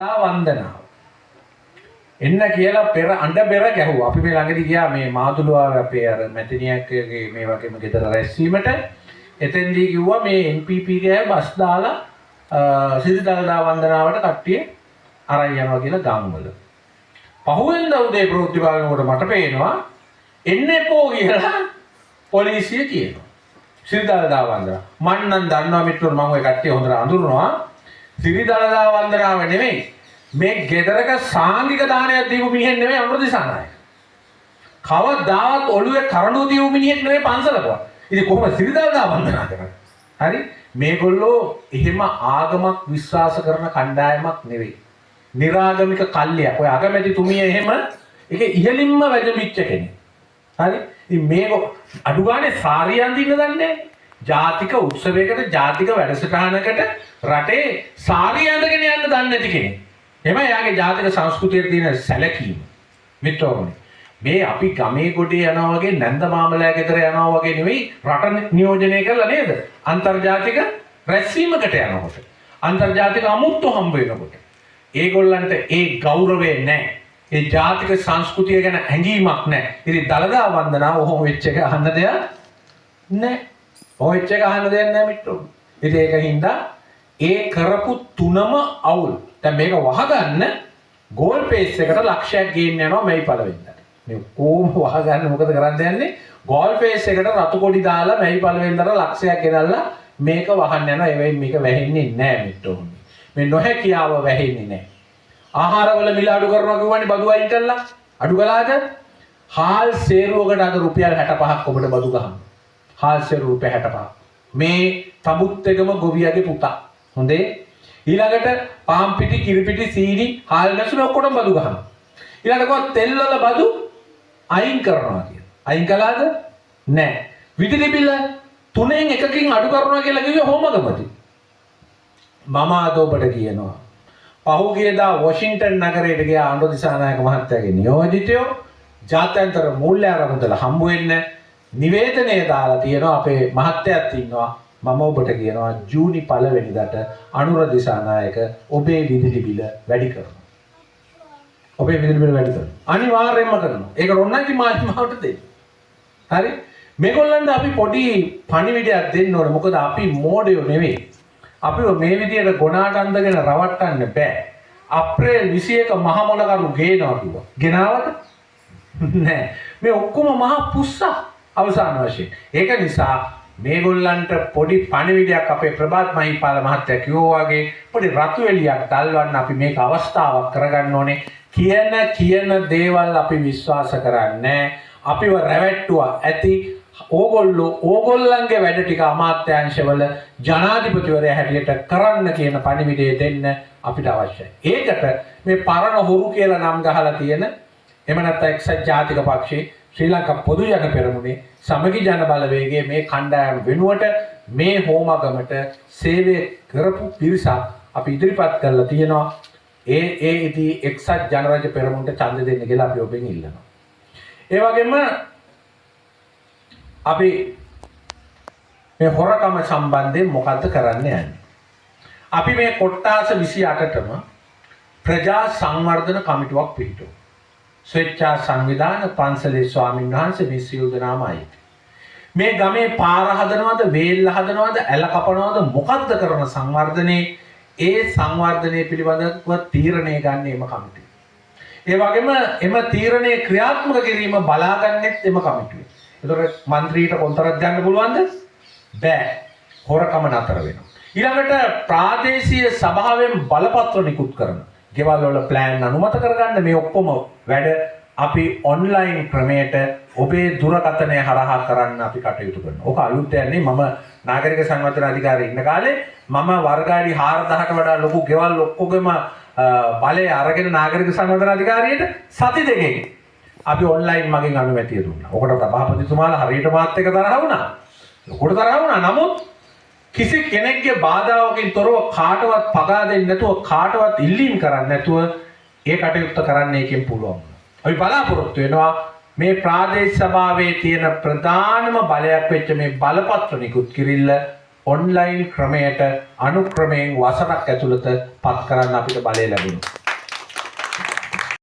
වන්දනාව එන්න කියලා පෙර අඬ බෙර ගැහුවා. අපි මේ ළඟදී ගියා මේ මාතුළුව අපේ අර මැතිණියක්ගේ මේ වගේම ගෙදර රැස්වීමට. එතෙන්දී කිව්වා මේ NPP ගේ බස් දාලා සිරි දළදා වන්දනාවට කට්ටිය අරන් යනවා කියලා ගම්වල. පහුවෙන්ද උදේ ප්‍රවෘත්ති බලනකොට මට පේනවා එන්නේකෝ කියලා පොලිසිය කියනවා. සිරි දළදා වන්දනාව. මං නම් දන්නවා මිත්‍රෝ මම ඔය කට්ටිය හොඳට අඳුරනවා. සිරි දළදා වන්දනාව නෙමෙයි මේ ගෙදරක සාංගික දානයක් දීපු මිනිහෙක් නෙමෙයි අනුර දිසානායක. කවදාවත් ඔළුවේ කරඬු දීපු මිනිහෙක් නෙමෙයි පන්සලකවත්. ඉතින් කොහොමද සිරි දළදා වන්දනා කරන්නේ? හරි? මේගොල්ලෝ එහෙම ආගමක් විශ්වාස කරන කණ්ඩායමක් නෙවෙයි. නිරාගමික කල්ලියක්. ඔය අගමැති තුමිය එහෙම ඒක ඉහළින්ම වැජඹිච්ච කෙනෙක්. හරි? ඉතින් මේක අඩු ගානේ සාරිය අඳින්න දන්නේ නැහැ. ජාතික උත්සවයකට ජාතික වැඩසටහනකට රටේ සාරිය අඳගෙන යන්න දන්නේ නැති කෙනෙක්. එහම යාගේ ජාතික සංස්කෘතියේ තියෙන සැලකීම. මිත්‍රෝනේ. මේ අපි ගමේ ගොඩේ යනවා වගේ නැන්ද මාමලයා ගෙදර යනවා වගේ නෙවෙයි රට නියෝජනය කරලා නේද? අන්තර්ජාතික රැස්වීමකට යනකොට. අන්තර්ජාතික අමුත්තු හම්බ වෙනකොට. ඒගොල්ලන්ට ඒ ගෞරවය නැහැ. ඒ ජාතික සංස්කෘතිය ගැන හැඟීමක් නැහැ. ඉතින් දළදා වන්දනාව ඔහොම වෙච්ච එක අහන්න දෙයක් නැහැ. ඔයච්ච එක අහන්න දෙයක් නැහැ මිත්‍රෝ. ඉතින් ඒකින්ද ඒ කරපු තුනම අවුල්. දැන් මේක වහගන්න ගෝල් පේස් එකට ලක්ෂයක් ගේන්න යනවා මේ පළවෙනිදට. මේ කොහොම වහගන්න මොකද කරන්න යන්නේ? ගෝල් පේස් එකට රතු කොඩි දාලා මේ පළවෙනිදට ලක්ෂයක් ගෙනල්ලා මේක වහන්න යනවා. ඒ වෙයි මේක වැහෙන්නේ නැහැ මිත්‍රෝ. මේ නොහැකියාව වැහෙන්නේ නැහැ. ආහාරවල මිල අඩු කරනවා කියවනේ බදු අයින් කළා. අඩු කළාද? හාල් සේරුවකට අද රුපියල් 65ක් ඔබට බදු ගහනවා. හාල් සේරුව රුපියල් 65. මේ තමුත් එකම ගොවියගේ පුතා. හොඳේ ඊළඟට පාම් පිටි කිරි පිටි සීනි හාල් නැසුන ඔක්කොටම බදු ගහනවා. ඊළඟට තෙල් වල බදු අයින් කරනවා කියලා. අයින් කළාද? නැහැ. විදුලි බිල තුනෙන් එකකින් අඩු කරනවා කියලා කිව්වේ හොමගමදී. මම අද ඔබට කියනවා. පහුගියදා වොෂින්ටන් නගරයට ගිය ආණ්ඩු දිසානායක මහත්තයාගේ නියෝජිතයෝ ජාත්‍යන්තර මූල්‍ය ආරමුදල හම්බ වෙන්න නිවේදනය දාලා තියෙනවා. අපේ මහත්තයාත් ඉන්නවා. මම ඔබට කියනවා ජූනි 1 වෙනිදාට අනුර දිසානායක ඔබේ විදුලි බිල වැඩි කරනවා. ඔබේ විදුලි බිල වැඩි කරනවා. අනිවාර්යයෙන්ම කරනවා. ඒක රොන්නන්ගේ මාධ්‍යමාවට දෙන්න. හරි? මේගොල්ලන්ට අපි පොඩි පණිවිඩයක් දෙන්න ඕනේ. මොකද අපි මෝඩයෝ නෙවෙයි. අපිව මේ විදියට ගොනාට අඳගෙන රවට්ටන්න බෑ. අප්‍රේල් 21 මහ මොනකරු ගේනවා කිව්වා. ගෙනාවද? නෑ. මේ ඔක්කොම මහ පුස්සා අවසාන වශයෙන්. ඒක නිසා මේගොල්ලන්ට පොඩි පණිවිඩයක් අපේ ප්‍රභාත් මහිපාල මහත්තයා කිව්වා වගේ පොඩි රතු එළියක් දැල්වන්න අපි මේක අවස්ථාවක් කරගන්න ඕනේ. කියන දේවල් අපි විශ්වාස කරන්නේ අපිව රැවට්ටුවා ඇති ඕගොල්ලන්ගේ වැඩ ටික අමාත්‍යාංශවල ජනාධිපතිවරයා හැටියට කරන්න කියන පණිවිඩය දෙන්න අපිට අවශ්‍යයි. ඒකට මේ පරණ හොරු කියලා නම් ගහලා තියෙන එහෙම නැත්නම් එක්සත් ජාතික පක්ෂයේ ශ්‍රී ලංකා පොදු ජන පෙරමුණේ සමගි ජන බලවේගයේ මේ කණ්ඩායම වෙනුවට මේ හෝමගමට සේවය කරපු පිරිසක් අපි ඉදිරිපත් කරලා තියෙනවා. ඒ ඉදී එක්සත් ජනරජ පෙරමුණට ඡන්ද දෙන්න කියලා අපි ඔබෙන් ඉල්ලනවා. ඒ වගේම අපි මේ හොරකම සම්බන්ධයෙන් මොකද්ද කරන්න යන්නේ? අපි මේ කොට්ටාස 28ටම ප්‍රජා සංවර්ධන කමිටුවක් පිහිටුවා. ස්වේච්ඡා සංවිධාන පන්සලේ ස්වාමීන් වහන්සේ මේ සියලු දෙනාමයි. මේ ගමේ පාර හදනවද, වේල්ල හදනවද, ඇල කපනවද මොකද්ද කරන සංවර්ධනයේ ඒ සංවර්ධනයේ පිළිබඳව තීරණය ගන්න එම කමිටුව. ඒ වගේම එම තීරණය ක්‍රියාත්මක කිරීම බලාගන්නෙත් එම කමිටුව. ඒතකොට മന്ത്രിට කොන්තරත් ගන්න පුළුවන්ද? බෑ. හොරකම නතර වෙනවා. ඊළඟට ප්‍රාදේශීය සභාවෙන් බලපත්‍ර නිකුත් කරනවා. ගෙවල් වල ප්ලෑන් අනුමත කරගන්න මේ ඔක්කොම වැඩ අපි ඔන්ලයින් ක්‍රමයට ඔබේ දුරකථනය හරහා කරන්න අපි කටයුතු කරනවා. ඕක අලුත් යන්නේ මම නාගරික සංවර්ධන අධිකාරියේ ඉන්න කාලේ මම වර්ගාඩි 4000කට වඩා ලොකු ගෙවල් ඔක්කොගෙම බලය අරගෙන නාගරික සංවර්ධන අධිකාරියට සති දෙකකින් අපි ඔන්ලයින් මගෙන් අනුමැතිය දුන්නා. ඔකට සභාපතිතුමාලා හරියට මාත් එක තරහ වුණා. ලොකුට තරහ වුණා. නමුත් කිසි කෙනෙක්ගේ බාධාවකින් තොරව කාටවත් පගා දෙන්නේ නැතුව කාටවත් ඉල්ලීම් කරන්නේ නැතුව ඒ කටයුත්ත කරන්න එකෙන් පුළුවන්. අපි බලාපොරොත්තු වෙනවා මේ ප්‍රාදේශ සභාවේ තියෙන ප්‍රධානම බලයක් වෙච්ච මේ බලපත්‍ර නිකුත් කිරිල්ල ඔන්ලයින් ක්‍රමයට අනුක්‍රමයෙන් වසරක් ඇතුළත පත් කරන්න අපිට බලය ලැබුණා.